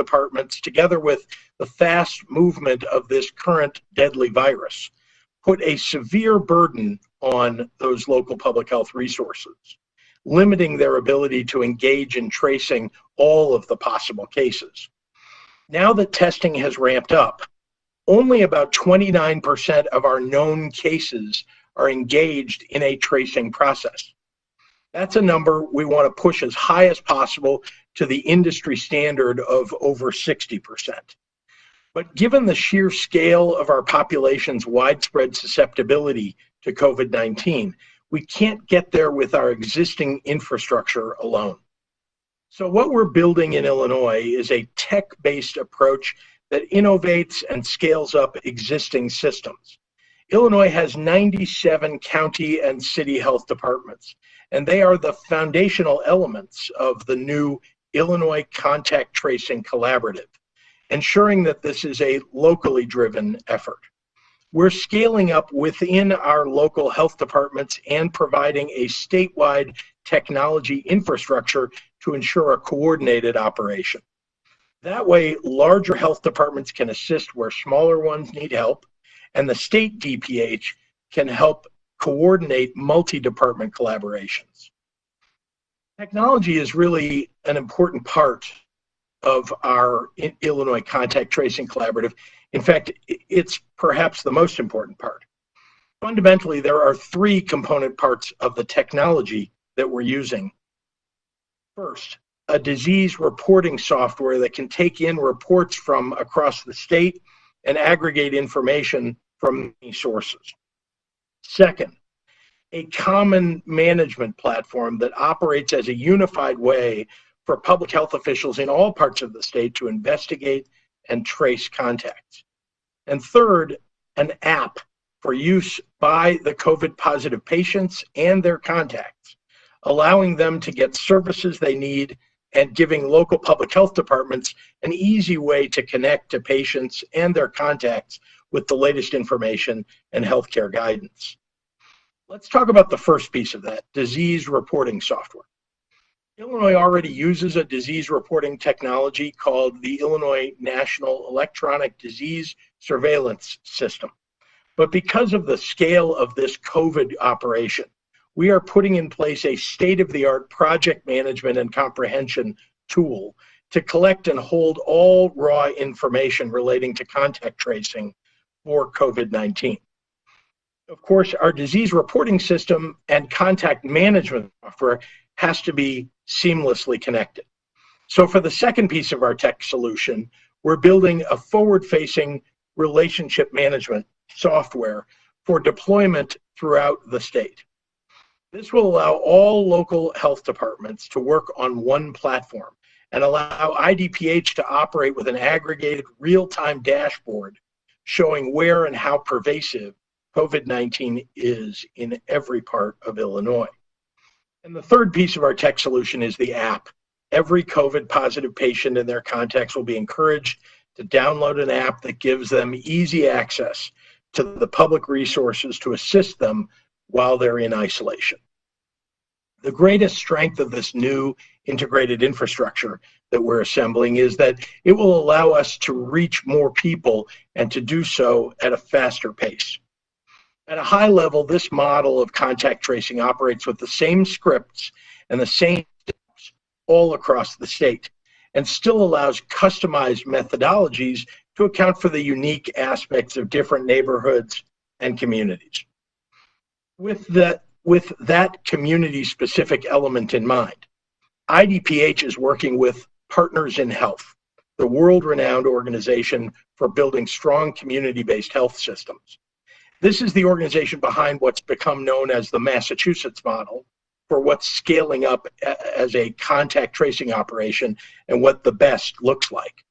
departments, together with the fast movement of this current deadly virus, put a severe burden on those local public health resources, limiting their ability to engage in tracing all of the possible cases. Now that testing has ramped up, only about 29% of our known cases are engaged in a tracing process. That's a number we want to push as high as possible to the industry standard of over 60%. But given the sheer scale of our population's widespread susceptibility to COVID-19, we can't get there with our existing infrastructure alone. So what we're building in Illinois is a tech-based approach that innovates and scales up existing systems. Illinois has 97 county and city health departments, and they are the foundational elements of the new Illinois Contact Tracing Collaborative, ensuring that this is a locally driven effort. We're scaling up within our local health departments and providing a statewide technology infrastructure to ensure a coordinated operation. That way, larger health departments can assist where smaller ones need help, and the state DPH can help coordinate multi-department collaborations. Technology is really an important part of our Illinois Contact Tracing Collaborative. In fact, it's perhaps the most important part. Fundamentally, there are three component parts of the technology that we're using. First, a disease reporting software that can take in reports from across the state and aggregate information from many sources. Second, a common management platform that operates as a unified way for public health officials in all parts of the state to investigate and trace contacts. And third, an app for use by the COVID positive patients and their contacts, allowing them to get services they need and giving local public health departments an easy way to connect to patients and their contacts with the latest information and healthcare guidance. Let's talk about the first piece of that, disease reporting software. Illinois already uses a disease reporting technology called the Illinois National Electronic Disease Surveillance System. But because of the scale of this COVID operation, we are putting in place a state-of-the-art project management and comprehension tool to collect and hold all raw information relating to contact tracing for COVID-19. Of course, our disease reporting system and contact management software has to be seamlessly connected. So for the second piece of our tech solution, we're building a forward-facing relationship management software for deployment throughout the state. This will allow all local health departments to work on one platform and allow IDPH to operate with an aggregated real-time dashboard showing where and how pervasive COVID-19 is in every part of Illinois. And the third piece of our tech solution is the app. Every COVID positive patient and their contacts will be encouraged to download an app that gives them easy access to the public resources to assist them while they're in isolation. The greatest strength of this new integrated infrastructure that we're assembling is that it will allow us to reach more people and to do so at a faster pace. At a high level, this model of contact tracing operates with the same scripts and the same steps all across the state, and still allows customized methodologies to account for the unique aspects of different neighborhoods and communities. With that community-specific element in mind, IDPH is working with Partners in Health, the world-renowned organization for building strong community-based health systems. This is the organization behind what's become known as the Massachusetts model for what's scaling up as a contact tracing operation and what the best looks like.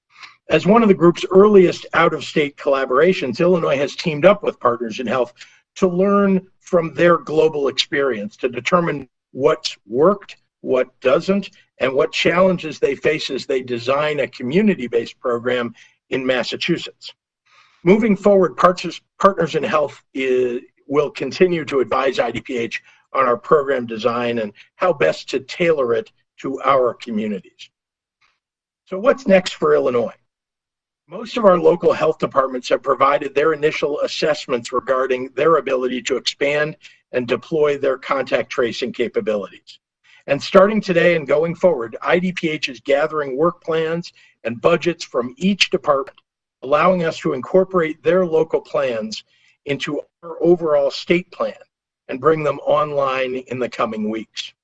As one of the group's earliest out-of-state collaborations, Illinois has teamed up with Partners in Health to learn from their global experience to determine what's worked, what doesn't, and what challenges they face as they design a community-based program in Massachusetts. Moving forward, Partners in Health will continue to advise IDPH on our program design and how best to tailor it to our communities. So what's next for Illinois? Most of our local health departments have provided their initial assessments regarding their ability to expand and deploy their contact tracing capabilities. And starting today and going forward, IDPH is gathering work plans and budgets from each department, allowing us to incorporate their local plans into our overall state plan and bring them online in the coming weeks.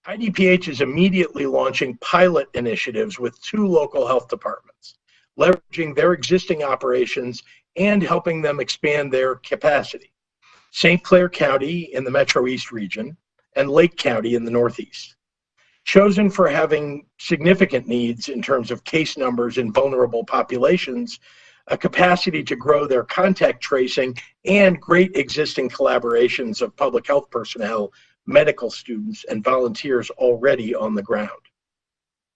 IDPH is immediately launching pilot initiatives with 2 local health departments, leveraging their existing operations and helping them expand their capacity. St. Clair County in the Metro East region and Lake County in the Northeast. Chosen for having significant needs in terms of case numbers in vulnerable populations, a capacity to grow their contact tracing, and great existing collaborations of public health personnel, medical students, and volunteers already on the ground.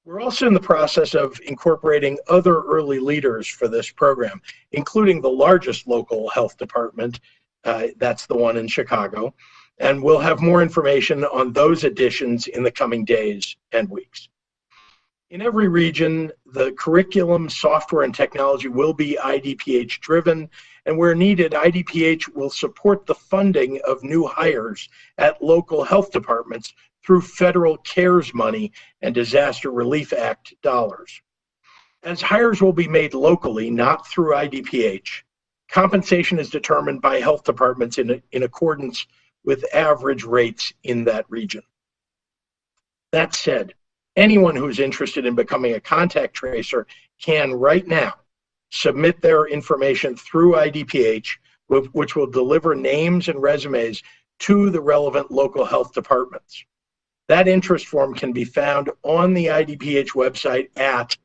We're also in the process of incorporating other early leaders for this program, including the largest local health department, that's the one in Chicago, and we'll have more information on those additions in the coming days and weeks. In every region, the curriculum, software, and technology will be IDPH driven, and where needed, IDPH will support the funding of new hires at local health departments through federal CARES money and Disaster Relief Act dollars. As hires will be made locally, not through IDPH, compensation is determined by health departments in accordance with average rates in that region. That said, anyone who's interested in becoming a contact tracer can right now submit their information through IDPH, which will deliver names and resumes to the relevant local health departments. That interest form can be found on the IDPH website at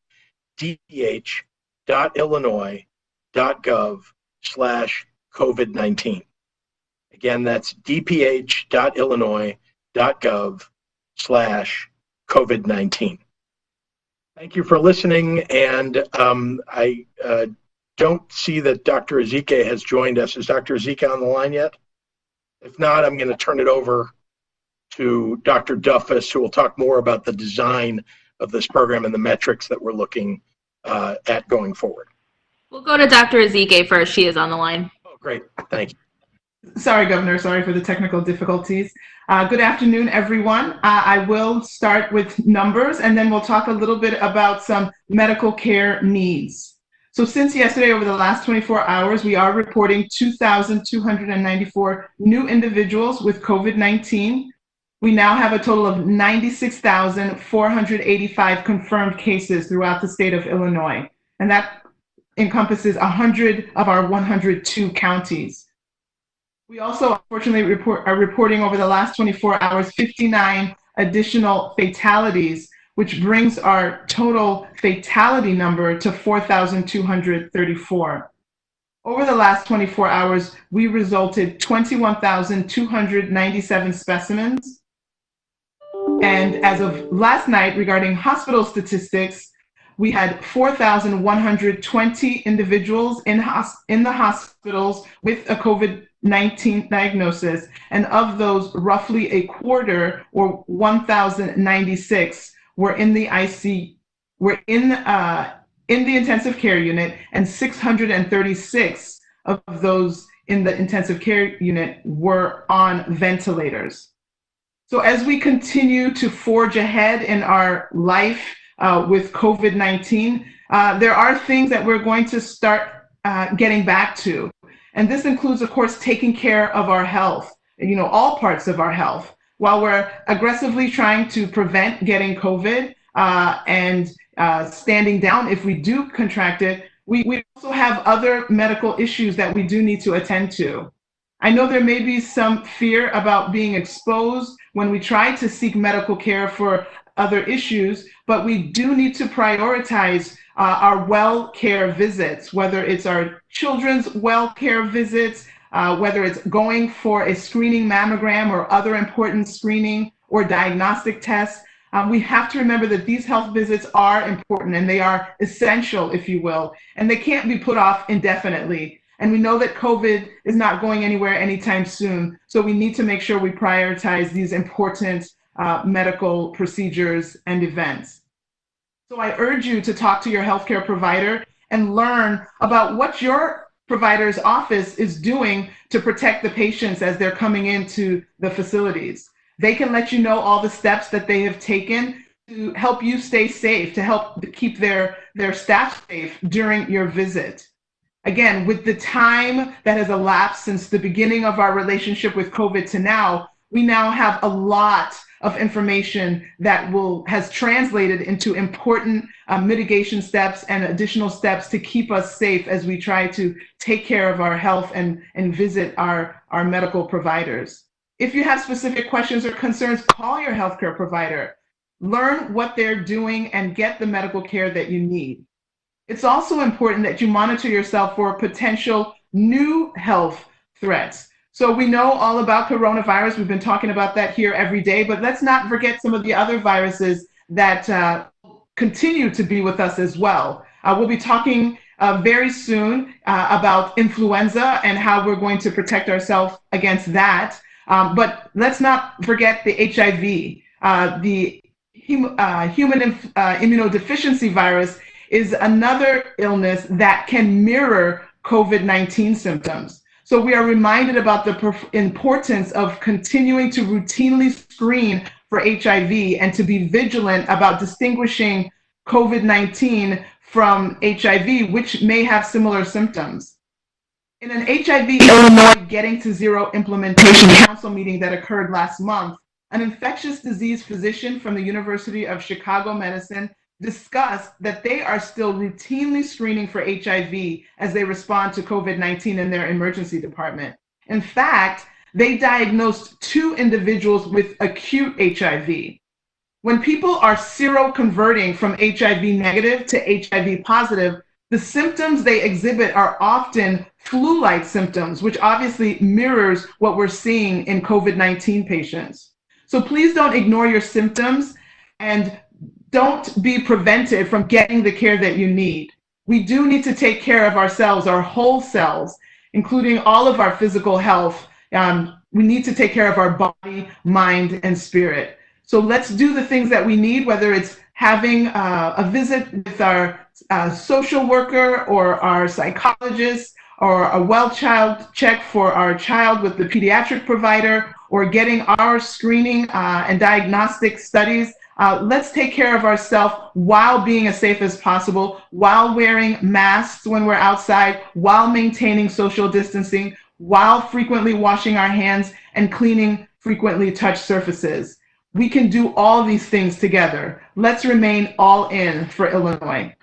dph.illinois.gov/COVID-19. Again, that's dph.illinois.gov/COVID-19. Thank you for listening, and I don't see that Dr. Ezike has joined us. Is Dr. Ezike on the line yet? If not, I'm going to turn it over to Dr. Duffus, who will talk more about the design of this program and the metrics that we're looking at going forward. We'll go to Dr. Ezike first. She is on the line. Oh, great. Thank you. Sorry, Governor. Sorry for the technical difficulties. Good afternoon, everyone. I will start with numbers, and then we'll talk a little bit about some medical care needs. So since yesterday, over the last 24 hours, we are reporting 2,294 new individuals with COVID-19. We now have a total of 96,485 confirmed cases throughout the state of Illinois, and that encompasses 100 of our 102 counties. We also, unfortunately, are reporting over the last 24 hours 59 additional fatalities, which brings our total fatality number to 4,234. Over the last 24 hours, we resulted 21,297 specimens. And as of last night, regarding hospital statistics, we had 4,120 individuals in the hospitals with a COVID-19 diagnosis, and of those, roughly a quarter, or 1,096, were in the IC, were in the intensive care unit, and 636 of those in the intensive care unit were on ventilators. So as we continue to forge ahead in our life with COVID-19, there are things that we're going to start getting back to. And this includes, of course, taking care of our health, all parts of our health. While we're aggressively trying to prevent getting COVID and standing down if we do contract it, we also have other medical issues that we do need to attend to. I know there may be some fear about being exposed when we try to seek medical care for other issues, but we do need to prioritize our well care visits, whether it's our children's well care visits, whether it's going for a screening mammogram or other important screening or diagnostic tests. We have to remember that these health visits are important and they are essential, if you will, and they can't be put off indefinitely. And we know that COVID is not going anywhere anytime soon, so we need to make sure we prioritize these important medical procedures and events. So I urge you to talk to your healthcare provider and learn about what your provider's office is doing to protect the patients as they're coming into the facilities. They can let you know all the steps that they have taken to help you stay safe, to help keep their staff safe during your visit. Again, with the time that has elapsed since the beginning of our relationship with COVID to now, we now have a lot of information that has translated into important mitigation steps and additional steps to keep us safe as we try to take care of our health and visit our medical providers. If you have specific questions or concerns, call your healthcare provider. Learn what they're doing and get the medical care that you need. It's also important that you monitor yourself for potential new health threats. So we know all about coronavirus. We've been talking about that here every day, but let's not forget some of the other viruses that continue to be with us as well. We'll be talking very soon about influenza and how we're going to protect ourselves against that. But let's not forget the HIV. The human immunodeficiency virus is another illness that can mirror COVID-19 symptoms. So we are reminded about the importance of continuing to routinely screen for HIV and to be vigilant about distinguishing COVID-19 from HIV, which may have similar symptoms. In an HIV Illinois Getting to Zero Implementation Council meeting that occurred last month, an infectious disease physician from the University of Chicago Medicine discussed that they are still routinely screening for HIV as they respond to COVID-19 in their emergency department. In fact, they diagnosed 2 individuals with acute HIV. When people are seroconverting from HIV negative to HIV positive, the symptoms they exhibit are often flu-like symptoms, which obviously mirrors what we're seeing in COVID-19 patients. So please don't ignore your symptoms and don't be prevented from getting the care that you need. We do need to take care of ourselves, our whole selves, including all of our physical health. We need to take care of our body, mind, and spirit. So let's do the things that we need, whether it's having a visit with our social worker or our psychologist, or a well child check for our child with the pediatric provider, or getting our screening and diagnostic studies. Let's take care of ourselves while being as safe as possible, while wearing masks when we're outside, while maintaining social distancing, while frequently washing our hands and cleaning frequently touched surfaces. We can do all these things together. Let's remain all in for Illinois.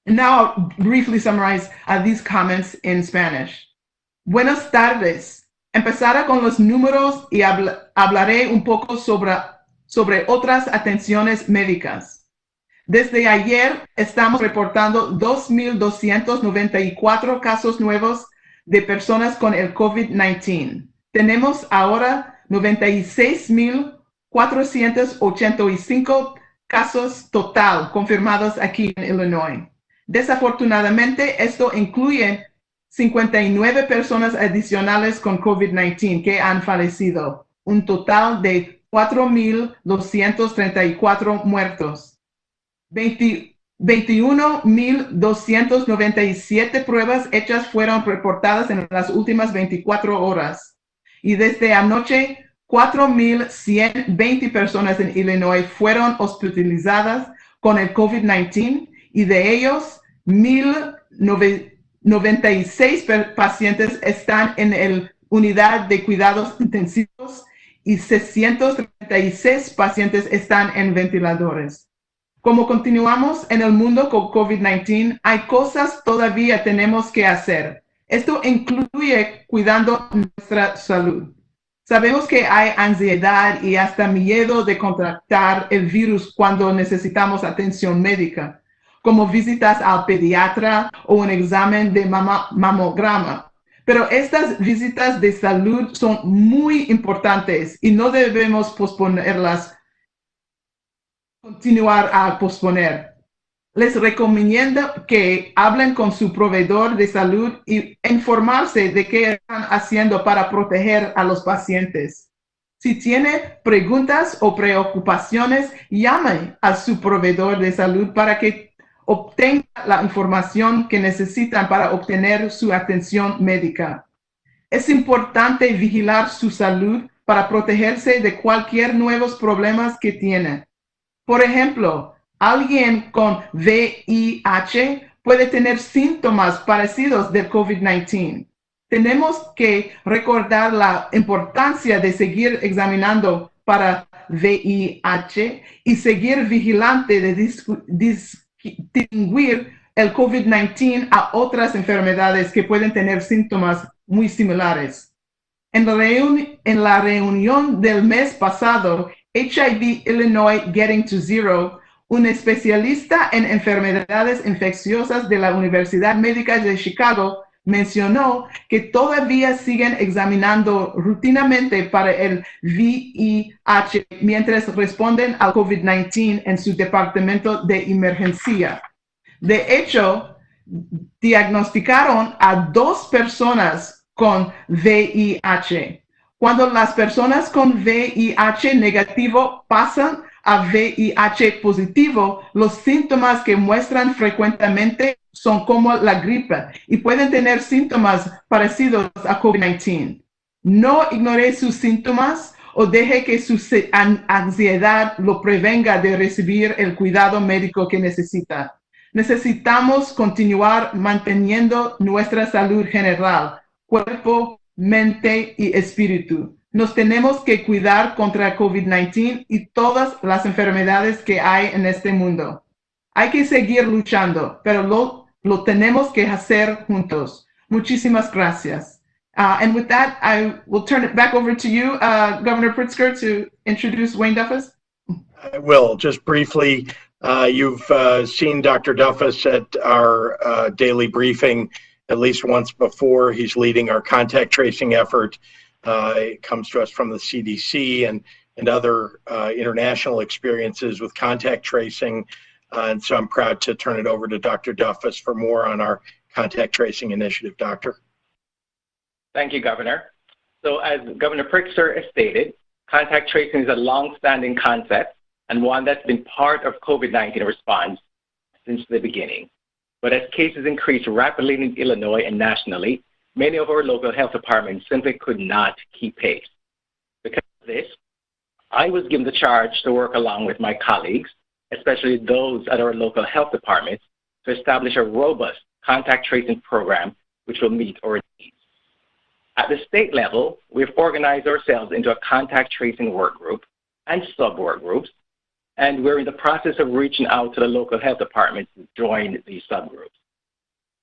And now I'll briefly summarize these comments in Spanish. Buenas tardes. Empezaré con los números y hablaré un poco sobre otras atenciones médicas. Desde ayer estamos reportando 2,294 casos nuevos de personas con el COVID-19. Tenemos ahora 96,485 casos total confirmados aquí en Illinois. Desafortunadamente, esto incluye 59 personas adicionales con COVID-19 que han fallecido, un total de 4,234 muertos. 21,297 pruebas hechas fueron reportadas en las últimas 24 horas. Y desde anoche, 4,120 personas en Illinois fueron hospitalizadas con el COVID-19 y de ellos 1,096 pacientes están en la unidad de cuidados intensivos y 636 pacientes están en ventiladores. Como continuamos en el mundo con COVID-19, hay cosas todavía tenemos que hacer. Esto incluye cuidando nuestra salud. Sabemos que hay ansiedad y hasta miedo de contractar el virus cuando necesitamos atención médica, como visitas al pediatra o un examen de mamograma. Pero estas visitas de salud son muy importantes y no debemos posponerlas, continuar a posponer. Les recomiendo que hablen con su proveedor de salud y informarse de qué están haciendo para proteger a los pacientes. Si tiene preguntas o preocupaciones, llame a su proveedor de salud para que obtenga la información que necesitan para obtener su atención médica. Es importante vigilar su salud para protegerse de cualquier nuevos problemas que tiene. Por ejemplo, alguien con VIH puede tener síntomas parecidos del COVID-19. Tenemos que recordar la importancia de seguir examinando para VIH y seguir vigilante de distinguir el COVID-19 a otras enfermedades que pueden tener síntomas muy similares. En la reunión del mes pasado, HIV Illinois Getting to Zero, un especialista en enfermedades infecciosas de la Universidad Médica de Chicago, mencionó que todavía siguen examinando rutinamente para el VIH mientras responden al COVID-19 en su departamento de emergencia. De hecho, diagnosticaron a 2 personas con VIH. Cuando las personas con VIH negativo pasan a VIH positivo, los síntomas que muestran frecuentemente son como la gripe y pueden tener síntomas parecidos a COVID-19. No ignore sus síntomas o deje que su ansiedad lo prevenga de recibir el cuidado médico que necesita. Necesitamos continuar manteniendo nuestra salud general, cuerpo, mente y espíritu. Nos tenemos que cuidar contra COVID-19 y todas las enfermedades que hay en este mundo. Hay que seguir luchando, pero lo tenemos que hacer juntos. Muchísimas gracias. And with that, I will turn it back over to you, Governor Pritzker, to introduce Wayne Duffus. I will. Just briefly, you've seen Dr. Duffus at our daily briefing at least once before. He's leading our contact tracing effort. It comes to us from the CDC and other international experiences with contact tracing. And so I'm proud to turn it over to Dr. Duffus for more on our contact tracing initiative. Doctor. Thank you, Governor. So as Governor Pritzker has stated, contact tracing is a long-standing concept and one that's been part of COVID-19 response since the beginning. But as cases increased rapidly in Illinois and nationally, many of our local health departments simply could not keep pace. Because of this, I was given the charge to work along with my colleagues, especially those at our local health departments, to establish a robust contact tracing program which will meet our needs. At the state level, we've organized ourselves into a contact tracing work group and sub-work groups, and we're in the process of reaching out to the local health departments to join these subgroups.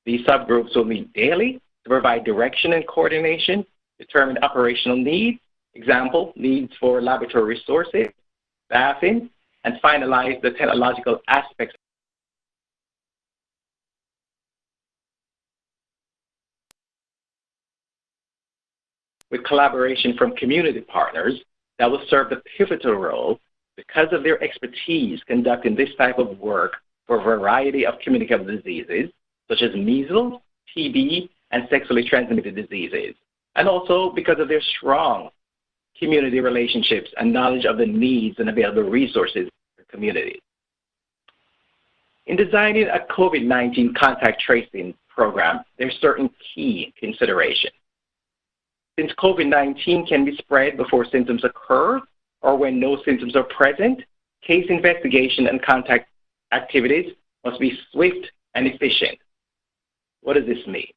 These subgroups will meet daily to provide direction and coordination, determine operational needs, example, needs for laboratory resources, staffing, and finalize the technological aspects with collaboration from community partners that will serve the pivotal role because of their expertise conducting this type of work for a variety of communicable diseases, such as measles, TB, and sexually transmitted diseases, and also because of their strong community relationships and knowledge of the needs and available resources for communities. In designing a COVID-19 contact tracing program, there are certain key considerations. Since COVID-19 can be spread before symptoms occur or when no symptoms are present, case investigation and contact activities must be swift and efficient. What does this mean?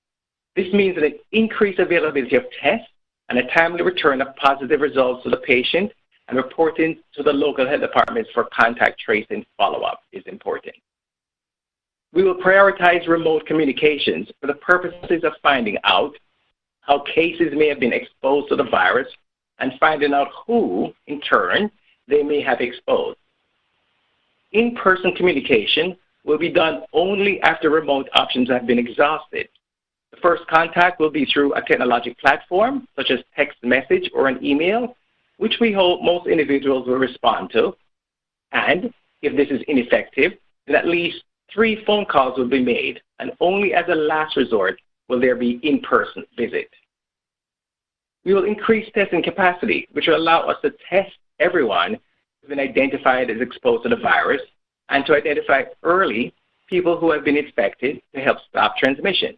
This means that an increased availability of tests and a timely return of positive results to the patient and reporting to the local health departments for contact tracing follow-up is important. We will prioritize remote communications for the purposes of finding out how cases may have been exposed to the virus and finding out who, in turn, they may have exposed. In-person communication will be done only after remote options have been exhausted. The first contact will be through a technological platform, such as text message or an email, which we hope most individuals will respond to. And if this is ineffective, then at least 3 phone calls will be made, and only as a last resort will there be in-person visit. We will increase testing capacity, which will allow us to test everyone who's been identified as exposed to the virus and to identify early people who have been infected to help stop transmission.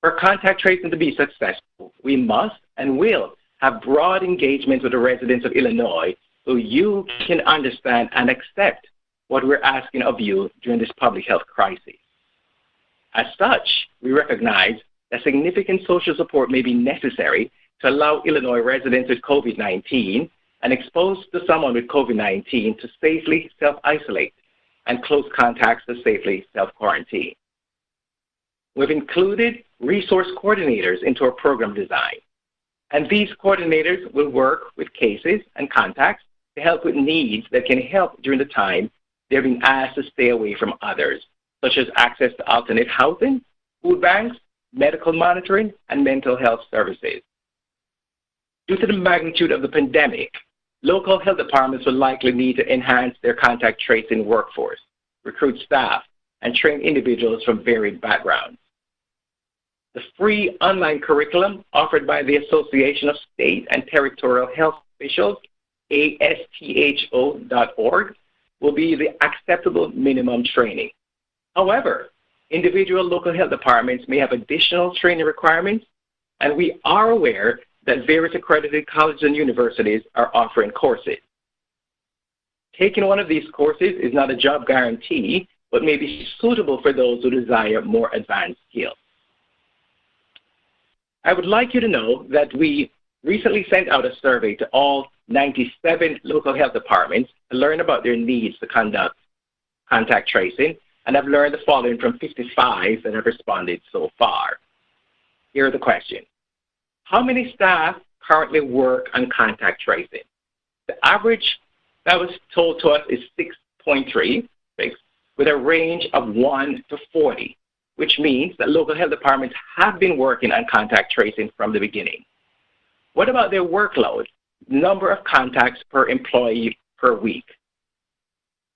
For contact tracing to be successful, we must and will have broad engagement with the residents of Illinois so you can understand and accept what we're asking of you during this public health crisis. As such, we recognize that significant social support may be necessary to allow Illinois residents with COVID-19 and exposed to someone with COVID-19 to safely self-isolate and close contacts to safely self-quarantine. We've included resource coordinators into our program design, and these coordinators will work with cases and contacts to help with needs that can help during the time they're being asked to stay away from others, such as access to alternate housing, food banks, medical monitoring, and mental health services. Due to the magnitude of the pandemic, local health departments will likely need to enhance their contact tracing workforce, recruit staff, and train individuals from varied backgrounds. The free online curriculum offered by the Association of State and Territorial Health Officials, ASTHO.org, will be the acceptable minimum training. However, individual local health departments may have additional training requirements, and we are aware that various accredited colleges and universities are offering courses. Taking one of these courses is not a job guarantee, but may be suitable for those who desire more advanced skills. I would like you to know that we recently sent out a survey to all 97 local health departments to learn about their needs to conduct contact tracing, and I've learned the following from 55 that have responded so far. Here are the questions. How many staff currently work on contact tracing? The average that was told to us is 6.3, with a range of 1 to 40, which means that local health departments have been working on contact tracing from the beginning. What about their workload? Number of contacts per employee per week.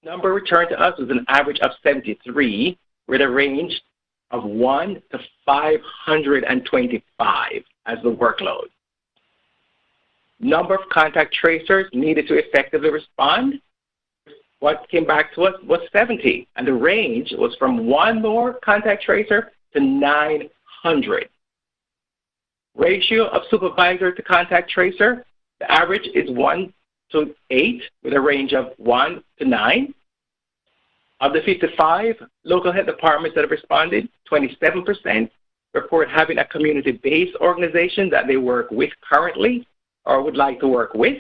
Number returned to us was an average of 73, with a range of 1 to 525 as the workload. Number of contact tracers needed to effectively respond. What came back to us was 70, and the range was from 1 more contact tracer to 900. Ratio of supervisor to contact tracer, the average is 1 to 8 with a range of 1 to 9. Of the 55 local health departments that have responded, 27% report having a community-based organization that they work with currently or would like to work with.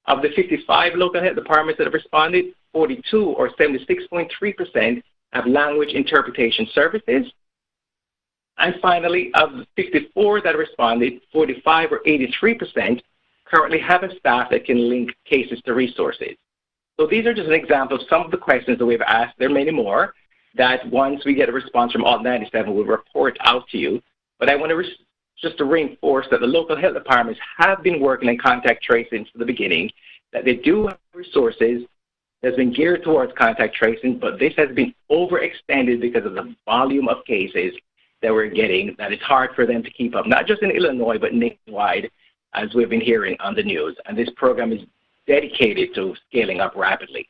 Of the 55 local health departments that have responded, 42 or 76.3% have language interpretation services. And finally, of the 54 that responded, 45 or 83% currently have a staff that can link cases to resources. So these are just an example of some of the questions that we've asked. There are many more that once we get a response from all 97, we'll report out to you. But I want to just to reinforce that the local health departments have been working in contact tracing from the beginning, that they do have resources that's been geared towards contact tracing, but this has been overextended because of the volume of cases that we're getting, that it's hard for them to keep up, not just in Illinois, but nationwide, as we've been hearing on the news. And this program is dedicated to scaling up rapidly.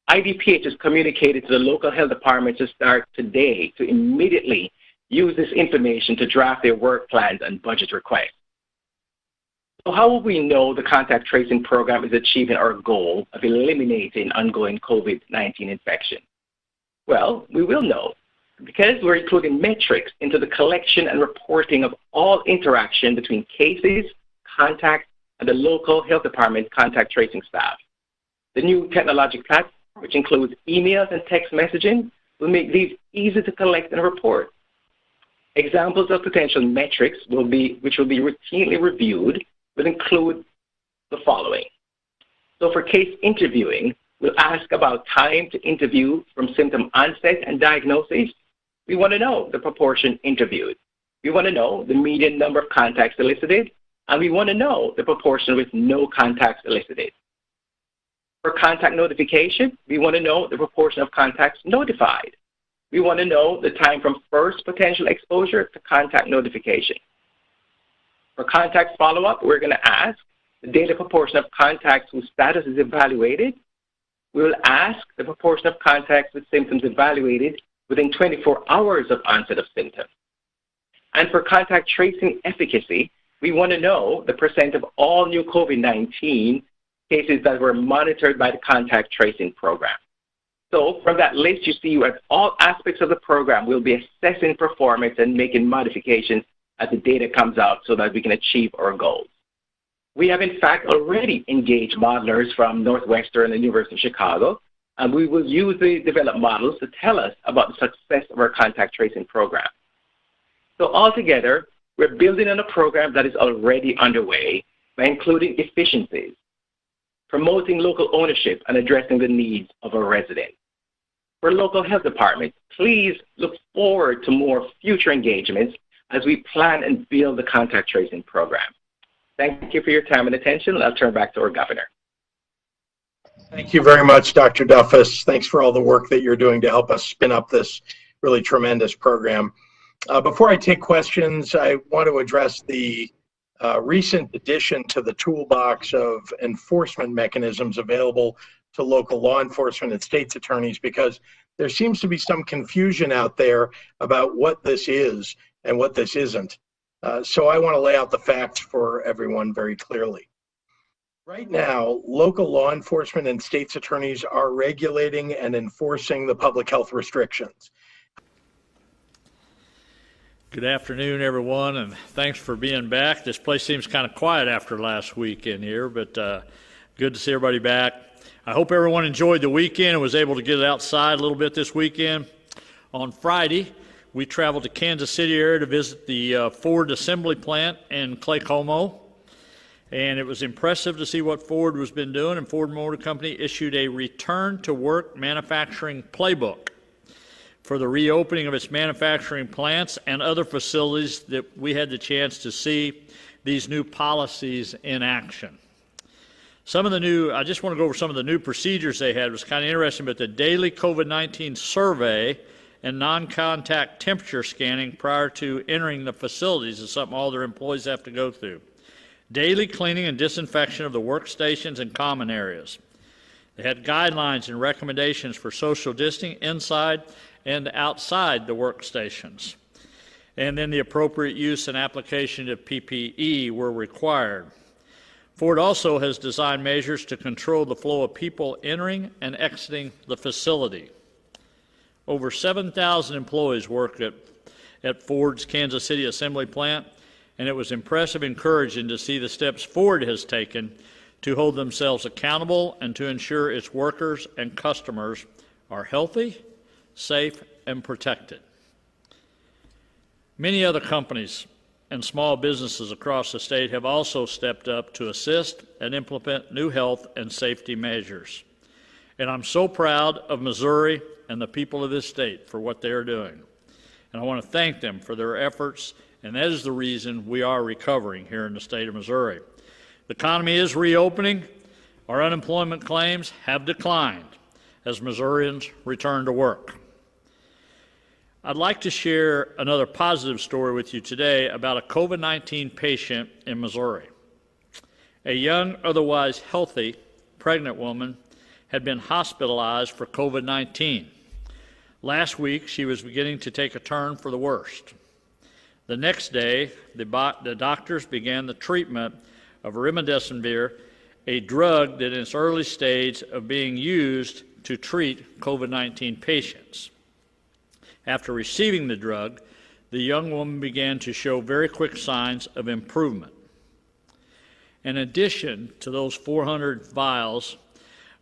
IDPH has communicated to the local health departments to start today to immediately use this information to draft their work plans and budget requests. So how will we know the contact tracing program is achieving our goal of eliminating ongoing COVID-19 infection? Well, we will know because we're including metrics into the collection and reporting of all interaction between cases, contacts, and the local health department contact tracing staff. The new technological platform, which includes emails and text messaging, will make these easy to collect and report. Examples of potential metrics which will be routinely reviewed will include the following. So for case interviewing, we'll ask about time to interview from symptom onset and diagnosis. We want to know the proportion interviewed. We want to know the median number of contacts elicited, and we want to know the proportion with no contacts elicited. For contact notification, we want to know the proportion of contacts notified. We want to know the time from first potential exposure to contact notification. For contact follow-up, we're going to ask the daily proportion of contacts whose status is evaluated. We will ask the proportion of contacts with symptoms evaluated within 24 hours of onset of symptoms. And for contact tracing efficacy, we want to know the percent of all new COVID-19 cases that were monitored by the contact tracing program. So from that list, you see at all aspects of the program, we'll be assessing performance and making modifications as the data comes out so that we can achieve our goals. We have, in fact, already engaged modelers from Northwestern and the University of Chicago, and we will use the developed models to tell us about the success of our contact tracing program. So altogether, we're building on a program that is already underway by including efficiencies, promoting local ownership, and addressing the needs of our residents. For local health departments, please look forward to more future engagements as we plan and build the contact tracing program. Thank you for your time and attention, and I'll turn back to our governor. Thank you very much, Dr. Duffus. Thanks for all the work that you're doing to help us spin up this really tremendous program. Before I take questions, I want to address the recent addition to the toolbox of enforcement mechanisms available to local law enforcement and state's attorneys, because there seems to be some confusion out there about what this is and what this isn't. So I want to lay out the facts for everyone very clearly. Right now, local law enforcement and state's attorneys are regulating and enforcing the public health restrictions. Good afternoon, everyone, and thanks for being back. This place seems kind of quiet after last week in here, but good to see everybody back. I hope everyone enjoyed the weekend and was able to get outside a little bit this weekend. On Friday, we traveled to Kansas City area to visit the Ford assembly plant in Claycomo, and it was impressive to see what Ford has been doing, and Ford Motor Company issued a return to work manufacturing playbook for the reopening of its manufacturing plants and other facilities that we had the chance to see these new policies in action. I just want to go over some of the new procedures they had. It was kind of interesting, but the daily COVID-19 survey and non-contact temperature scanning prior to entering the facilities is something all their employees have to go through. Daily cleaning and disinfection of the workstations and common areas. They had guidelines and recommendations for social distancing inside and outside the workstations. And then the appropriate use and application of PPE were required. Ford also has designed measures to control the flow of people entering and exiting the facility. Over 7,000 employees work at Ford's Kansas City assembly plant, and it was impressive and encouraging to see the steps Ford has taken to hold themselves accountable and to ensure its workers and customers are healthy, safe, and protected. Many other companies and small businesses across the state have also stepped up to assist and implement new health and safety measures. And I'm so proud of Missouri and the people of this state for what they are doing. And I want to thank them for their efforts, and that is the reason we are recovering here in the state of Missouri. The economy is reopening. Our unemployment claims have declined as Missourians return to work. I'd like to share another positive story with you today about a COVID-19 patient in Missouri. A young, otherwise healthy, pregnant woman had been hospitalized for COVID-19. Last week, she was beginning to take a turn for the worst. The next day, the doctors began the treatment of remdesivir, a drug that is in its early stage of being used to treat COVID-19 patients. After receiving the drug, the young woman began to show very quick signs of improvement. In addition to those 400 vials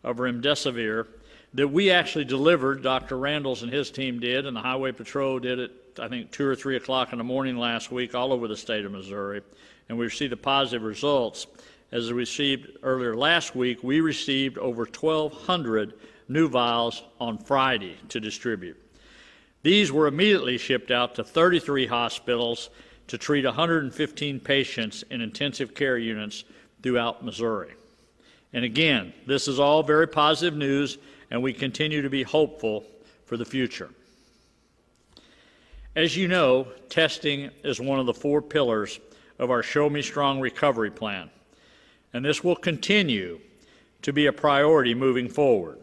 of remdesivir that we actually delivered, Dr. Randles and his team did, and the Highway Patrol did it, I think, 2 or 3 o'clock in the morning last week all over the state of Missouri, and we received the positive results. As we received earlier last week, we received over 1,200 new vials on Friday to distribute. These were immediately shipped out to 33 hospitals to treat 115 patients in intensive care units throughout Missouri. And again, this is all very positive news, and we continue to be hopeful for the future. As you know, testing is one of the 4 pillars of our Show Me Strong recovery plan, and this will continue to be a priority moving forward.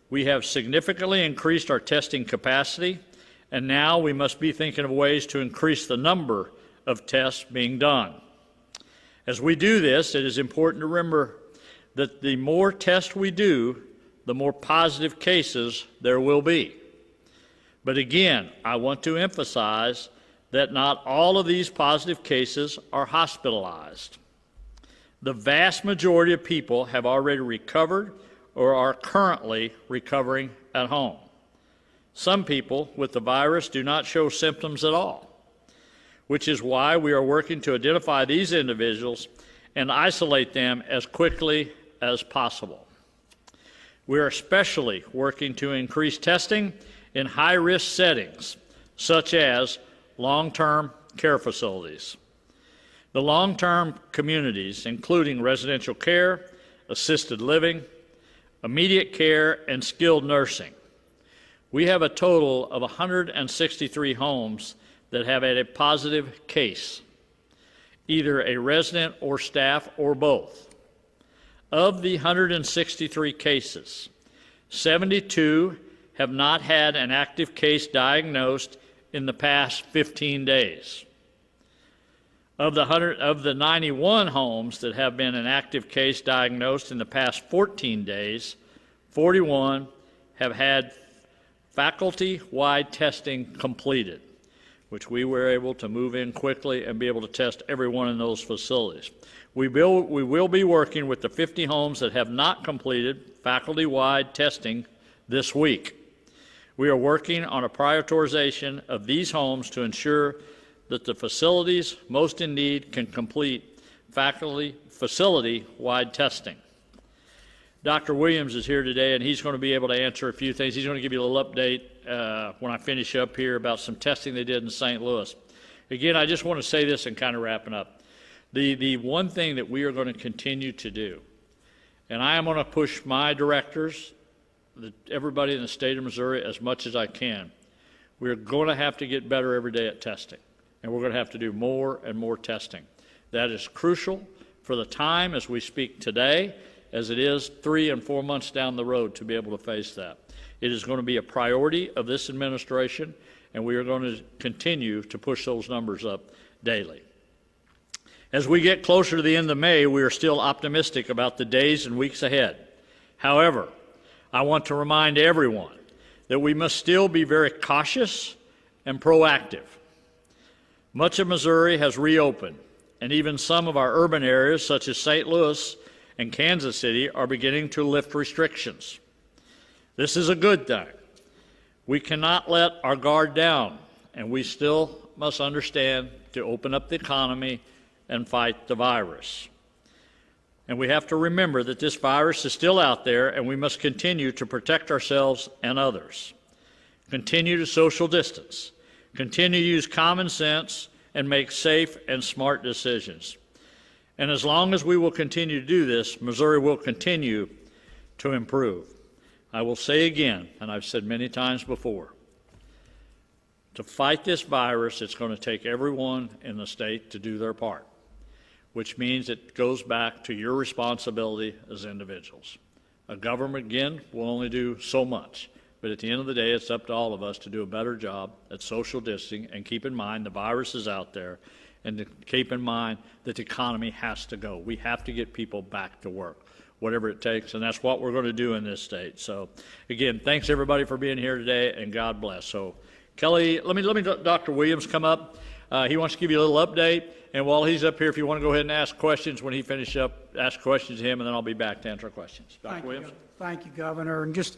We have significantly increased our testing capacity, and now we must be thinking of ways to increase the number of tests being done. As we do this, it is important to remember that the more tests we do, the more positive cases there will be. But again, I want to emphasize that not all of these positive cases are hospitalized. The vast majority of people have already recovered or are currently recovering at home. Some people with the virus do not show symptoms at all, which is why we are working to identify these individuals and isolate them as quickly as possible. We are especially working to increase testing in high-risk settings, such as long-term care facilities. The long-term communities, including residential care, assisted living, immediate care, and skilled nursing. We have a total of 163 homes that have had a positive case, either a resident or staff or both. Of the 163 cases, 72 have not had an active case diagnosed in the past 15 days. Of the 91 homes that have been an active case diagnosed in the past 14 days, 41 have had faculty-wide testing completed, which we were able to move in quickly and be able to test everyone in those facilities. We will be working with the 50 homes that have not completed faculty-wide testing this week. We are working on a prioritization of these homes to ensure that the facilities most in need can complete facility-wide testing. Dr. Williams is here today, and he's going to be able to answer a few things. He's going to give you a little update when I finish up here about some testing they did in St. Louis. Again, I just want to say this and kind of wrapping up. The one thing that we are going to continue to do, and I am going to push my directors, everybody in the state of Missouri, as much as I can. We're going to have to get better every day at testing, and we're going to have to do more and more testing. That is crucial for the time as we speak today, as it is 3 and 4 months down the road to be able to face that. It is going to be a priority of this administration, and we are going to continue to push those numbers up daily. As we get closer to the end of May, we are still optimistic about the days and weeks ahead. However, I want to remind everyone that we must still be very cautious and proactive. Much of Missouri has reopened, and even some of our urban areas, such as St. Louis and Kansas City, are beginning to lift restrictions. This is a good thing. We cannot let our guard down, and we still must understand to open up the economy and fight the virus. And we have to remember that this virus is still out there, and we must continue to protect ourselves and others. Continue to social distance. Continue to use common sense and make safe and smart decisions. And as long as we will continue to do this, Missouri will continue to improve. I will say again, and I've said many times before, to fight this virus, it's going to take everyone in the state to do their part, which means it goes back to your responsibility as individuals. A government, again, will only do so much, but at the end of the day, it's up to all of us to do a better job at social distancing and keep in mind the virus is out there, and to keep in mind that the economy has to go. We have to get people back to work, whatever it takes, and that's what we're going to do in this state. So, again, thanks everybody for being here today, and God bless. So, Kelly, let me Dr. Williams come up. He wants to give you a little update, and while he's up here, if you want to go ahead and ask questions when he finishes up, ask questions to him, and then I'll be back to answer questions. Dr. Williams. Thank you, Governor. And just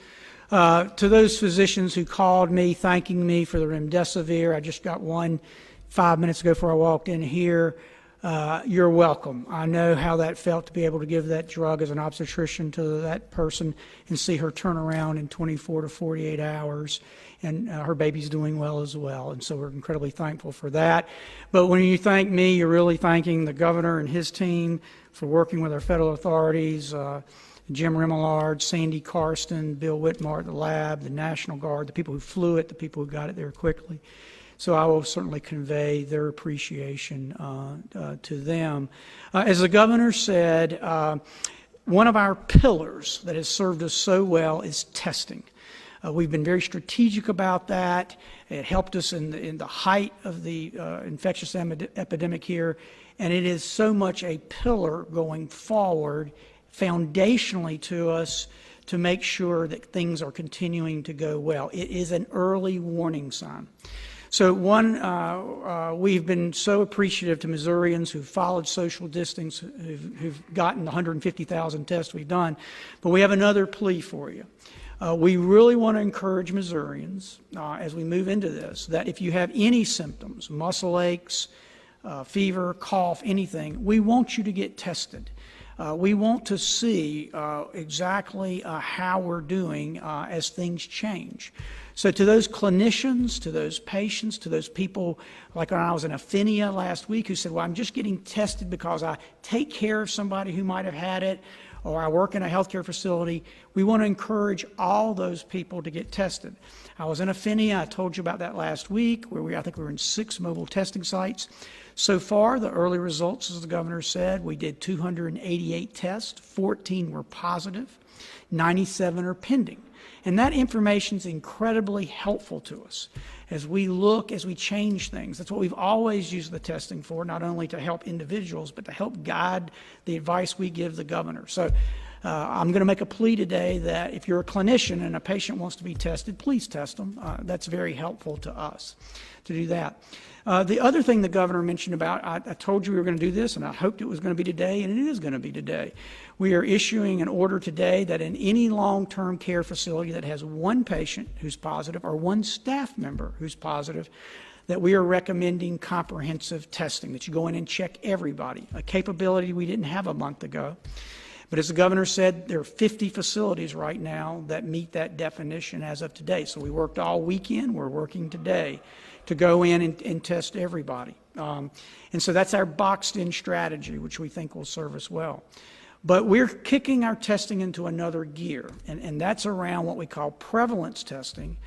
to those physicians who called me thanking me for the remdesivir, I just got one 5 minutes ago before I walked in here. You're welcome. I know how that felt to be able to give that drug as an obstetrician to that person and see her turn around in 24 to 48 hours. And her baby's doing well as well. And so we're incredibly thankful for that. But when you thank me, you're really thanking the governor and his team for working with our federal authorities, Jim Remillard, Sandy Karsten, Bill Whitmore at the lab, the National Guard, the people who flew it, the people who got it there quickly. So I will certainly convey their appreciation to them. As the governor said, one of our pillars that has served us so well is testing. We've been very strategic about that. It helped us in the height of the infectious epidemic here, and it is so much a pillar going forward, foundationally to us, to make sure that things are continuing to go well. It is an early warning sign. So we've been so appreciative to Missourians who've followed social distance, who've gotten the 150,000 tests we've done. But we have another plea for you. We really want to encourage Missourians as we move into this, that if you have any symptoms, muscle aches, fever, cough, anything, we want you to get tested. We want to see exactly how we're doing as things change. So to those clinicians, to those patients, to those people, like when I was in Affinia last week, who said, well, I'm just getting tested because I take care of somebody who might have had it, or I work in a healthcare facility, we want to encourage all those people to get tested. I was in Affinia, I told you about that last week, where I think we were in 6 mobile testing sites. So far, the early results, as the governor said, we did 288 tests, 14 were positive, 97 are pending. And that information is incredibly helpful to us as we look, as we change things. That's what we've always used the testing for, not only to help individuals, but to help guide the advice we give the governor. So I'm going to make a plea today that if you're a clinician and a patient wants to be tested, please test them. That's very helpful to us to do that. The other thing the governor mentioned about, I told you we were going to do this, and I hoped it was going to be today, and it is going to be today. We are issuing an order today that in any long-term care facility that has one patient who's positive or one staff member who's positive, that we are recommending comprehensive testing, that you go in and check everybody, a capability we didn't have a month ago. But as the governor said, there are 50 facilities right now that meet that definition as of today. So we worked all weekend, we're working today to go in and test everybody. And so that's our boxed-in strategy, which we think will serve us well. But we're kicking our testing into another gear, and that's around what we call prevalence testing.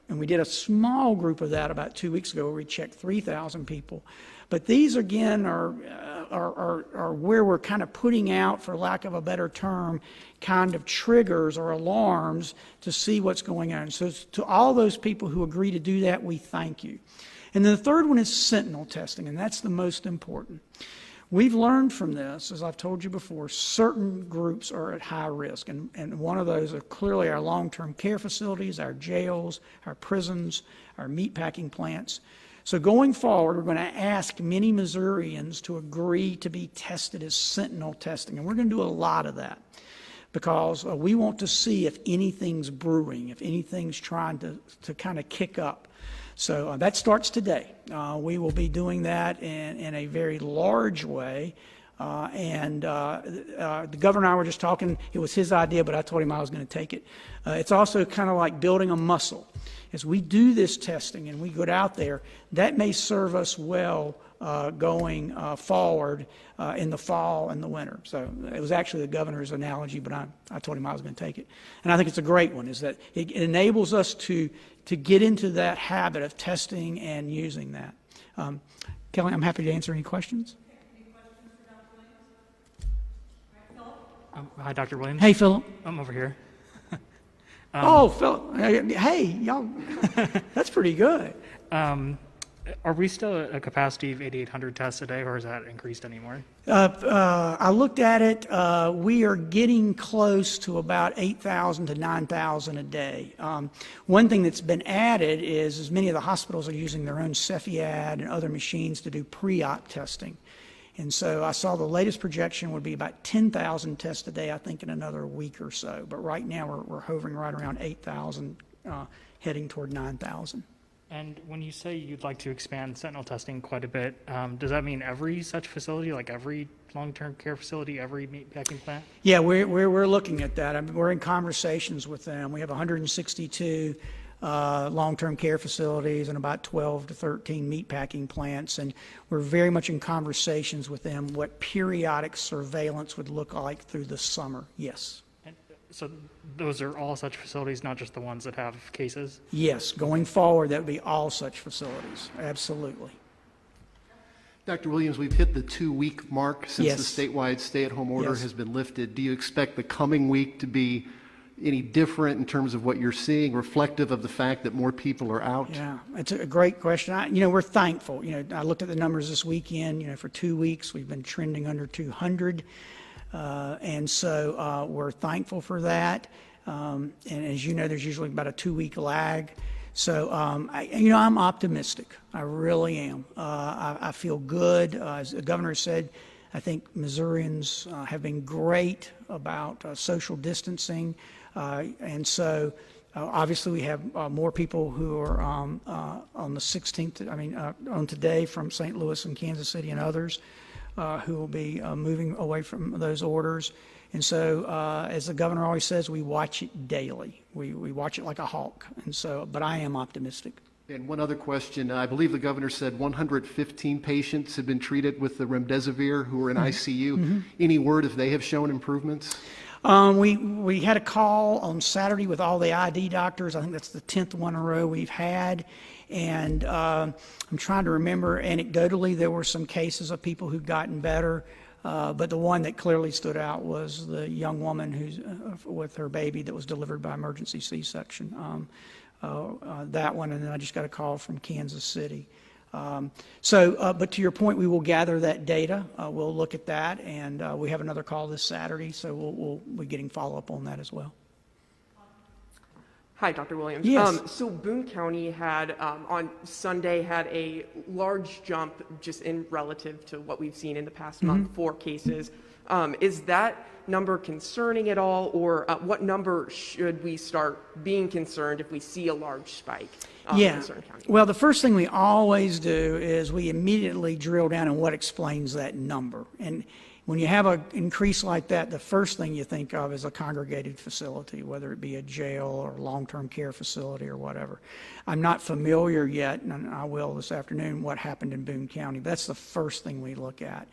And we did a small group of that about 2 weeks ago where we checked 3,000 people. But these, again, are where we're kind of putting out, for lack of a better term, kind of triggers or alarms to see what's going on. So to all those people who agree to do that, we thank you. And then the third one is Sentinel testing, and that's the most important. We've learned from this, as I've told you before, certain groups are at high risk, and one of those are clearly our long-term care facilities, our jails, our prisons, our meatpacking plants. So going forward, we're going to ask many Missourians to agree to be tested as Sentinel testing, and we're going to do a lot of that because we want to see if anything's brewing, if anything's trying to kind of kick up. So that starts today. We will be doing that in a very large way. The governor and I were just talking. It was his idea, but I told him I was going to take it. It's also kind of like building a muscle. As we do this testing and we get out there, that may serve us well going forward in the fall and the winter. So it was actually the governor's analogy, but I told him I was going to take it. And I think it's a great one, is that it enables us to get into that habit of testing and using that. Kelly, I'm happy to answer any questions. Any questions for Dr. Williams? Hi, Dr. Williams. Hey, Philip. I'm over here. Oh, Philip. Hey, y'all. That's pretty good. Are we still at a capacity of 8,800 tests a day, or has that increased anymore? I looked at it. We are getting close to about 8,000 to 9,000 a day. One thing that's been added is many of the hospitals are using their own Cepheiad and other machines to do pre-op testing. And so I saw the latest projection would be about 10,000 tests a day, I think, in another week or so. But right now we're hovering right around 8,000, heading toward 9,000. And when you say you'd like to expand Sentinel testing quite a bit, does that mean every such facility, like every long-term care facility, every meatpacking plant? Yeah, we're looking at that. I mean, we're in conversations with them. We have 162 long-term care facilities and about 12 to 13 meatpacking plants, and we're very much in conversations with them what periodic surveillance would look like through the summer. Yes. So those are all such facilities, not just the ones that have cases? Yes, going forward, that would be all such facilities, absolutely. Dr. Williams, we've hit the 2-week mark since Yes. the statewide stay-at-home order Yes. has been lifted. Do you expect the coming week to be any different in terms of what you're seeing, reflective of the fact that more people are out? Yeah, it's a great question. We're thankful. I looked at the numbers this weekend. For 2 weeks, we've been trending under 200. And so we're thankful for that. And as you know, there's usually about a 2-week lag. So, I'm optimistic. I really am. I feel good. As the governor said, I think Missourians have been great about social distancing. And so, obviously, we have more people who are on the 16th, on today from St. Louis and Kansas City and others who will be moving away from those orders. And so, as the governor always says, we watch it daily. We watch it like a hawk. And so, but I am optimistic. And one other question. I believe the governor said 115 patients have been treated with the remdesivir who are in ICU. Mm-hmm. Any word if they have shown improvements? We had a call on Saturday with all the ID doctors. I think that's the 10th one in a row we've had. And I'm trying to remember, anecdotally, there were some cases of people who've gotten better. But the one that clearly stood out was the young woman who's with her baby that was delivered by emergency C-section. That one, and then I just got a call from Kansas City. But to your point, we will gather that data. We'll look at that, and we have another call this Saturday, so we'll be getting follow-up on that as well. Hi, Dr. Williams. Yes. So Boone County had, on Sunday, had a large jump just in relative to what we've seen in the past month for cases. Is that number concerning at all, or what number should we start being concerned if we see a large spike in certain counties? Well, the first thing we always do is we immediately drill down on what explains that number. And when you have an increase like that, the first thing you think of is a congregated facility, whether it be a jail or long-term care facility or whatever. I'm not familiar yet, and I will this afternoon, what happened in Boone County. But that's the first thing we look at.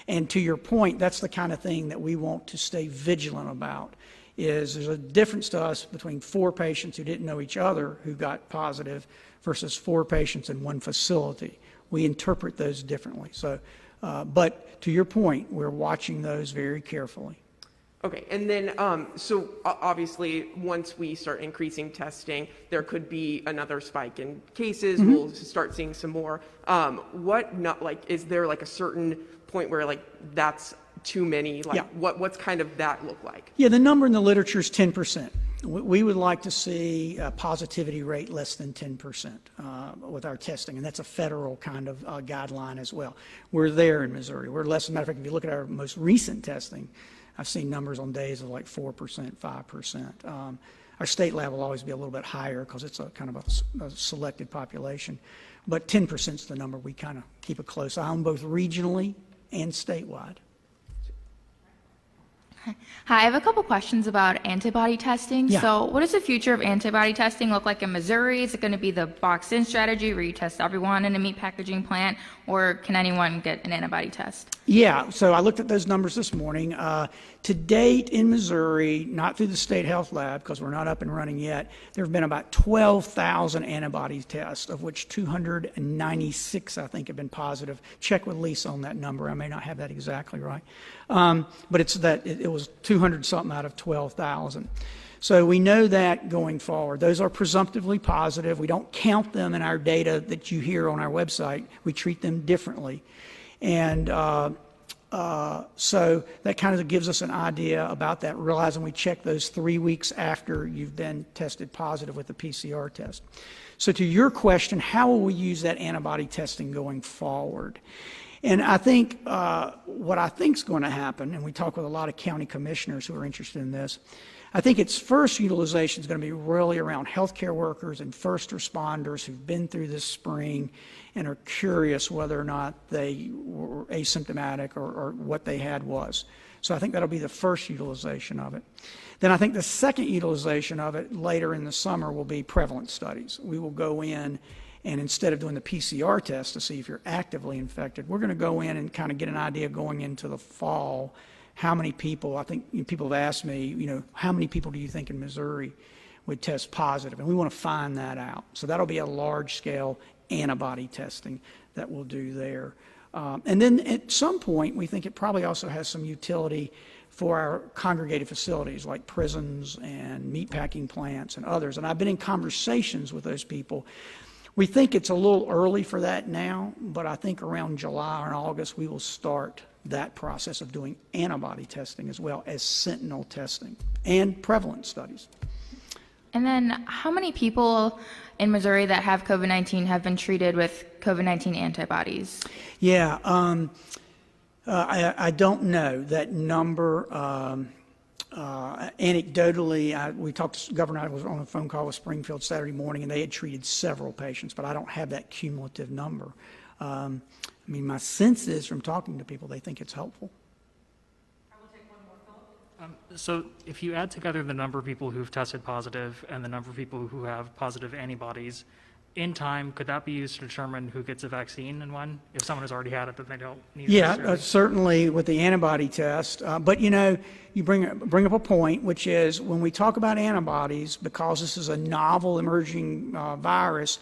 And to your point, that's the kind of thing that we want to stay vigilant about. Is there's a difference to us between 4 patients who didn't know each other who got positive versus 4 patients in one facility. We interpret those differently. So, but to your point, we're watching those very carefully. Okay, and then, so obviously, once we start increasing testing, there could be another spike in cases. Mm-hmm. We'll start seeing some more. Is there like a certain point where like that's too many? Like, what's kind of that look like? Yeah, the number in the literature is 10%. We would like to see a positivity rate less than 10% with our testing, and that's a federal kind of guideline as well. We're there in Missouri. We're less. As a matter of fact, if you look at our most recent testing, I've seen numbers on days of like 4%, 5%. Our state lab will always be a little bit higher because it's a kind of a selected population, but 10% is the number we kind of keep a close eye on, both regionally and statewide. Hi, I have a couple questions about antibody testing. Yeah. So what does the future of antibody testing look like in Missouri? Is it going to be the box-in strategy where you test everyone in a meat packaging plant, or can anyone get an antibody test? Yeah, so I looked at those numbers this morning. To date in Missouri, not through the state health lab because we're not up and running yet, there have been about 12,000 antibody tests, of which 296, I think, have been positive. Check with Lisa on that number. I may not have that exactly right. But it's that it was 200 something out of 12,000. So we know that going forward. Those are presumptively positive. We don't count them in our data that you hear on our website. We treat them differently. And so that kind of gives us an idea about that, realizing we check those 3 weeks after you've been tested positive with the PCR test. So to your question, how will we use that antibody testing going forward? And I think what I think is going to happen, and we talk with a lot of county commissioners who are interested in this, I think its first utilization is going to be really around healthcare workers and first responders who've been through this spring and are curious whether or not they were asymptomatic or what they had was. So I think that'll be the first utilization of it. Then I think the second utilization of it later in the summer will be prevalence studies. We will go in and instead of doing the PCR test to see if you're actively infected, we're going to go in and kind of get an idea going into the fall how many people, I think people have asked me, how many people do you think in Missouri would test positive? And we want to find that out. So that'll be a large-scale antibody testing that we'll do there. And then at some point, we think it probably also has some utility for our congregated facilities like prisons and meatpacking plants and others. And I've been in conversations with those people. We think it's a little early for that now, but I think around July or August we will start that process of doing antibody testing as well as sentinel testing and prevalence studies. And then how many people in Missouri that have COVID-19 have been treated with COVID-19 antibodies? Yeah, I don't know that number. Anecdotally, we talked to Governor. I was on a phone call with Springfield Saturday morning, and they had treated several patients, but I don't have that cumulative number. I mean, my sense is from talking to people, they think it's helpful. So if you add together the number of people who've tested positive and the number of people who have positive antibodies, in time, could that be used to determine who gets a vaccine and when? If someone has already had it, then they don't need it? Yeah, certainly with the antibody test. But you bring up a point, which is when we talk about antibodies, because this is a novel emerging virus,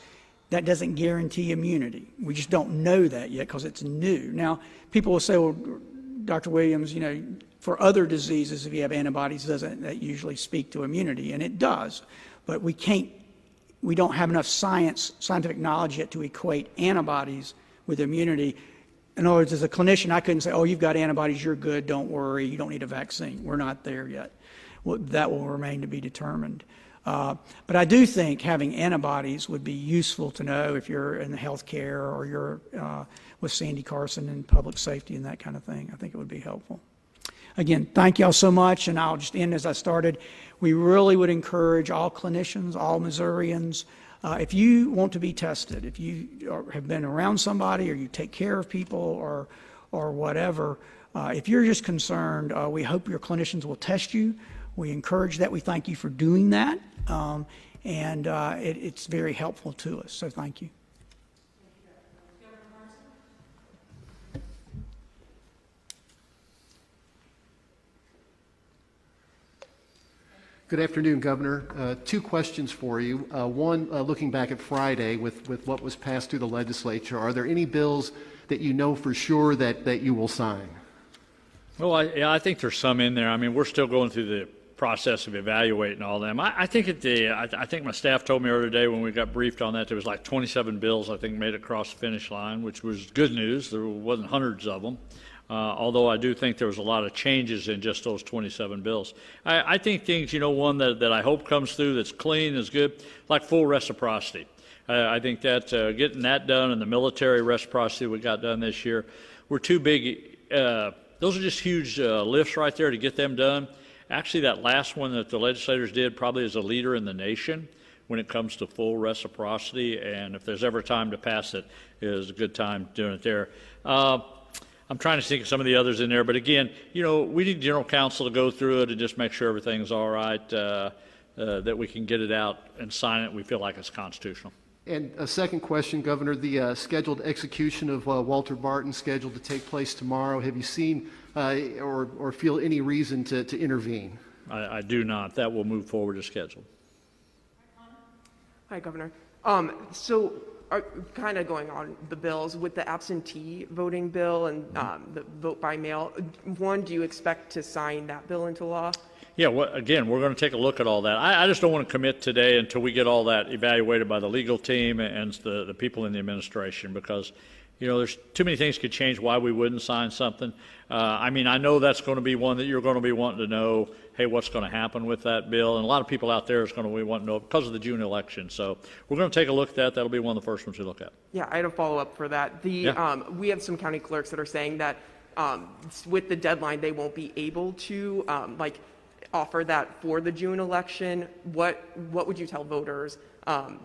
that doesn't guarantee immunity. We just don't know that yet because it's new. Now, people will say, well, Dr. Williams, for other diseases, if you have antibodies, doesn't that usually speak to immunity? And it does. But we don't have enough scientific knowledge yet to equate antibodies with immunity. In other words, as a clinician, I couldn't say, oh, you've got antibodies, you're good, don't worry, you don't need a vaccine. We're not there yet. Well, that will remain to be determined. But I do think having antibodies would be useful to know if you're in the healthcare or you're with Sandy Carson in public safety and that kind of thing. I think it would be helpful. Again, thank y'all so much, and I'll just end as I started. We really would encourage all clinicians, all Missourians, if you want to be tested, if you have been around somebody or you take care of people or whatever, if you're just concerned, we hope your clinicians will test you. We encourage that. We thank you for doing that, and it's very helpful to us, so thank you. Good afternoon, Governor. Two questions for you. One, looking back at Friday with what was passed through the legislature, are there any bills that you know for sure that you will sign? Well, I think there's some in there. I mean, we're still going through the process of evaluating all them. I think I think my staff told me earlier today when we got briefed on that there was like 27 bills I think made it across the finish line, which was good news. There wasn't hundreds of them. Although I do think there was a lot of changes in just those 27 bills. I think things, one that I hope comes through that's clean is good, like full reciprocity. I think that getting that done and the military reciprocity we got done this year were two big, those are just huge lifts right there to get them done. Actually, that last one that the legislators did probably is a leader in the nation when it comes to full reciprocity, and if there's ever time to pass it, it is a good time doing it there. I'm trying to think of some of the others in there, but again, we need general counsel to go through it and just make sure everything's all right, that we can get it out and sign it. We feel like it's constitutional. And a second question, Governor, the scheduled execution of Walter Barton scheduled to take place tomorrow. Have you seen or feel any reason to intervene? I do not. That will move forward as scheduled. Hi, Governor. So kind of going on the bills with the absentee voting bill and the vote by mail, do you expect to sign that bill into law? Yeah, again, we're going to take a look at all that. I just don't want to commit today until we get all that evaluated by the legal team and the people in the administration, because there's too many things could change why we wouldn't sign something. I mean, I know that's going to be one that you're going to be wanting to know, hey, what's going to happen with that bill? And a lot of people out there is going to be wanting to know because of the June election. So we're going to take a look at that. That'll be one of the first ones we look at. Yeah, I had a follow-up for that. We have some county clerks that are saying that with the deadline, they won't be able to offer that for the June election. What would you tell voters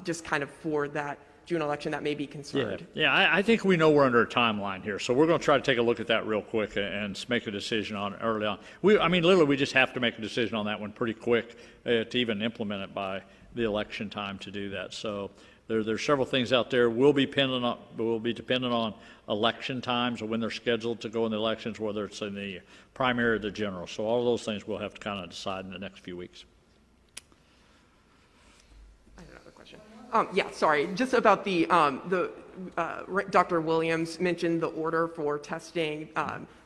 just kind of for that June election that may be concerned? Yeah, I think we know we're under a timeline here, so we're going to try to take a look at that real quick and make a decision on it early on. Literally, we just have to make a decision on that one pretty quick to even implement it by the election time to do that. So There's several things out there. Will be dependent on election times or when they're scheduled to go in the elections, whether it's in the primary or the general. So all of those things we'll have to kind of decide in the next few weeks. I have another question. Yeah, sorry, just about the Dr. Williams mentioned the order for testing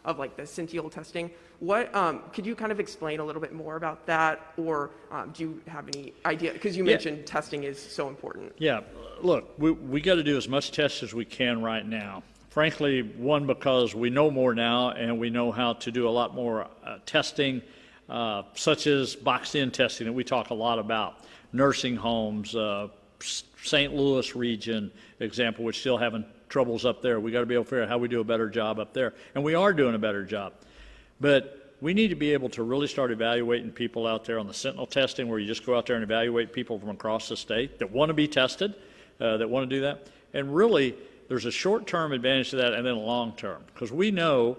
of like the Sentinel testing. What could you kind of explain a little bit more about that, or do you have any idea? Because you mentioned testing is so important. Yeah, look, we got to do as much tests as we can right now. Frankly, one, because we know more now and we know how to do a lot more testing, such as boxed-in testing that we talk a lot about, nursing homes, St. Louis region example, which still having troubles up there. We got to be able to figure out how we do a better job up there, and we are doing a better job. But we need to be able to really start evaluating people out there on the Sentinel testing, where you just go out there and evaluate people from across the state that want to be tested, that want to do that. And really, there's a short-term advantage to that and then a long-term, because we know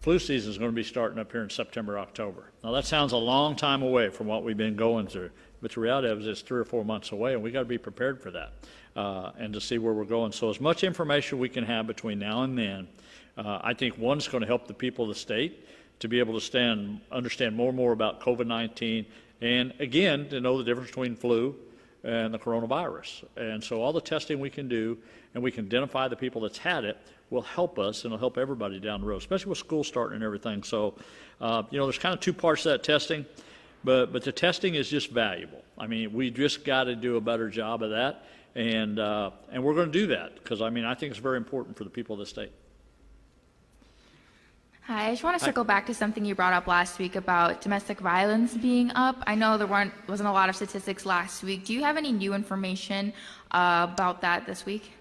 flu season is going to be starting up here in September, October. Now, that sounds a long time away from what we've been going through, but the reality is it's 3 or 4 months away, and we got to be prepared for that and to see where we're going. So as much information we can have between now and then, I think one's going to help the people of the state to be able to understand more and more about COVID-19, and again, to know the difference between flu and the coronavirus. And so all the testing we can do, and we can identify the people that's had it, will help us, and it'll help everybody down the road, especially with school starting and everything. So, there's kind of two parts to that testing, but the testing is just valuable. I mean, we just got to do a better job of that, and we're going to do that, because, I think it's very important for the people of the state. Hi, I just want to circle back to something you brought up last week about domestic violence being up. I know there wasn't a lot of statistics last week. Do you have any new information about that this week?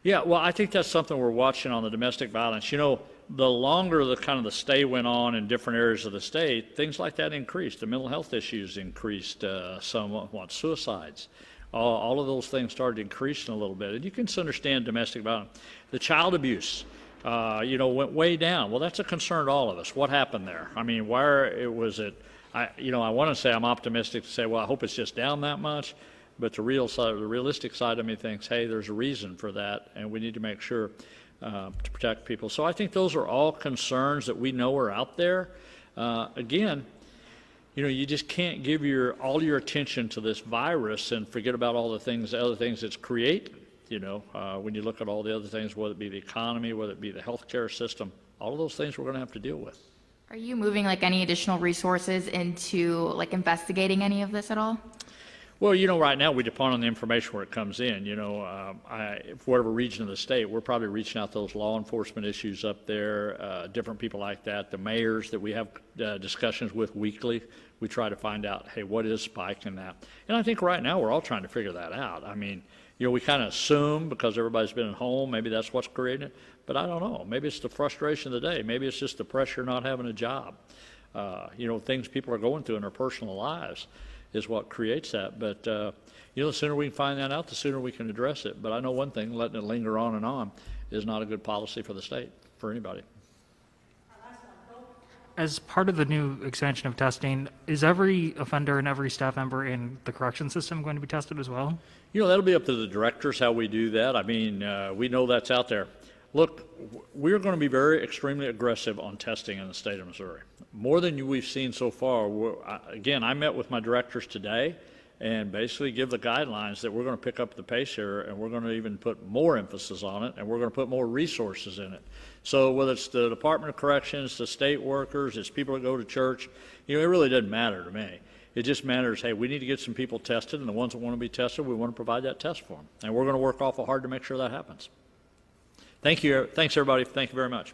Yeah, well, I think that's something we're watching on the domestic violence. The longer the stay went on in different areas of the state, things like that increased. The mental health issues increased somewhat, suicides. All of those things started increasing a little bit. And you can understand domestic violence. The child abuse, went way down. Well, that's a concern to all of us. What happened there? I want to say I'm optimistic to say, well, I hope it's just down that much. But the realistic side of me thinks, hey, there's a reason for that, and we need to make sure to protect people. So I think those are all concerns that we know are out there. Again, you just can't give all your attention to this virus and forget about all the other things it's creating. When you look at all the other things, whether it be the economy, whether it be the healthcare system, all of those things we're going to have to deal with. Are you moving any additional resources into investigating any of this at all? Well, right now we depend on the information where it comes in. For whatever region of the state, we're probably reaching out those law enforcement issues up there, different people like that, the mayors that we have discussions with weekly. We try to find out, hey, what is spiking that? And I think right now we're all trying to figure that out. We kind of assume because everybody's been at home, maybe that's what's creating it. But I don't know. Maybe it's the frustration of the day. Maybe it's just the pressure of not having a job. Things people are going through in their personal lives is what creates that. But, the sooner we can find that out, the sooner we can address it. But I know one thing, letting it linger on and on is not a good policy for the state, for anybody. As part of the new expansion of testing, is every offender and every staff member in the correction system going to be tested as well? That'll be up to the directors how we do that. We know that's out there. Look, we're going to be extremely aggressive on testing in the state of Missouri. More than we've seen so far. Again, I met with my directors today and basically give the guidelines that we're going to pick up the pace here, and we're going to even put more emphasis on it, and we're going to put more resources in it. So whether it's the Department of Corrections, the state workers, it's people that go to church, it really doesn't matter to me. It just matters, hey, we need to get some people tested, and the ones that want to be tested, we want to provide that test for them. And we're going to work awful hard to make sure that happens. Thank you. Thanks, everybody. Thank you very much.